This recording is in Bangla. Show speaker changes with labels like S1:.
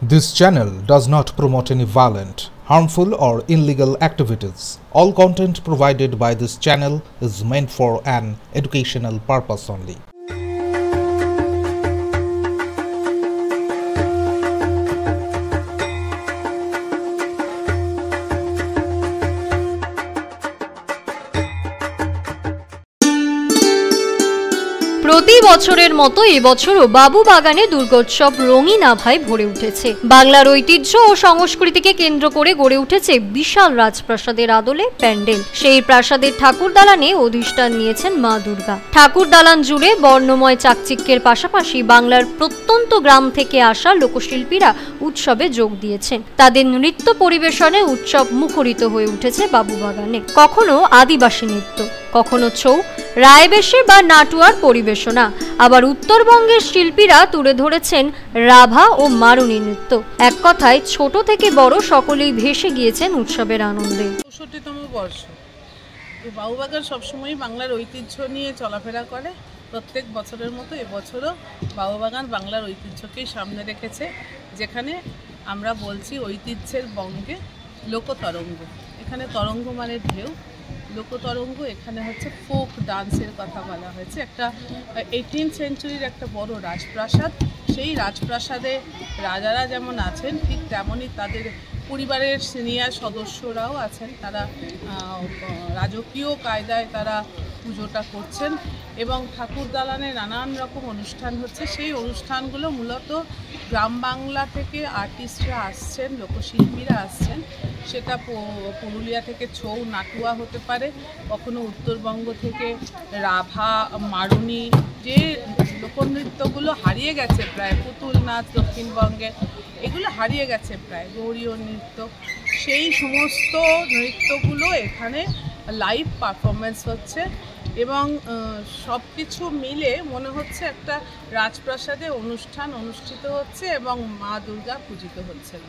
S1: This channel does not promote any violent, harmful or illegal activities. All content provided by this channel is meant for an educational purpose only.
S2: প্রতি বছরের মতো এবছরও বাবুবাগানে দুর্গোৎসব রঙিন আভায় ভরে উঠেছে। বাংলার ঐতিহ্য ও সংস্কৃতিকে কেন্দ্র করে গড়ে উঠেছে বিশাল রাজপ্রাসাদের আদলে প্যান্ডেল। সেই প্রাসাদের ঠাকুর দালানে অধিষ্ঠান নিয়েছেন মা দুর্গা। ঠাকুর দালান জুড়ে বর্ণময় চাকচিক্যের পাশাপাশি বাংলার প্রত্যন্ত গ্রাম থেকে আসা লোকশিল্পীরা উৎসবে যোগ দিয়েছেন। তাদের নৃত্য পরিবেশনে উৎসব মুখরিত হয়ে উঠেছে বাবুবাগানে। কখনো আদিবাসী নৃত্য, কখনো ছৌ, রায়বেশে বা নাটুয়ার পরিবেশনা, আবার উত্তরবঙ্গের শিল্পীরা তুলে ধরেছেন রাভা ও মারুনি নৃত্য। এক কথায় ছোট থেকে বড় সকলেই ভেসে গিয়েছেন উৎসবের আনন্দে।
S3: ৬৪তম বর্ষ বাবুবাগান সবসময় বাংলার ঐতিহ্য নিয়ে চলাফেরা করে। প্রত্যেক বছরের মতো এবছরও বাবুবাগান বাংলার ঐতিহ্যকেই সামনে রেখেছে, যেখানে আমরা বলছি ঐতিহ্যের বঙ্গে লোকতরঙ্গ। এখানে তরঙ্গ মানে ঢেউ, লোকতরঙ্গ। এখানে হচ্ছে ফোক ডান্সের কথা বলা হয়েছে। একটা 18th সেঞ্চুরির একটা বড় রাজপ্রাসাদ। সেই রাজপ্রাসাদে রাজারা যেমন আছেন, ঠিক তেমনই তাদের পরিবারের সিনিয়র সদস্যরাও আছেন। তারা রাজকীয় কায়দায় তারা পুজোটা করছেন এবং ঠাকুর দালানে নানান রকম অনুষ্ঠান হচ্ছে। সেই অনুষ্ঠানগুলো মূলত গ্রাম বাংলা থেকে আর্টিস্টরা আসছেন, লোকশিল্পীরা আসছেন। সেটা পুরুলিয়া থেকে ছৌ নাটুয়া হতে পারে, কখনো উত্তরবঙ্গ থেকে রাভা, মারুনি, যে লোকনৃত্যগুলো হারিয়ে গেছে প্রায়, পুতুল নাচ দক্ষিণবঙ্গে, এগুলো হারিয়ে গেছে প্রায়, গৌরীয় নৃত্য, সেই সমস্ত নৃত্যগুলো এখানে লাইভ পারফরমেন্স হচ্ছে এবং সব কিছু মিলে মনে হচ্ছে একটা রাজপ্রাসাদে অনুষ্ঠান অনুষ্ঠিত হচ্ছে এবং মা দুর্গা পূজিত হচ্ছেন।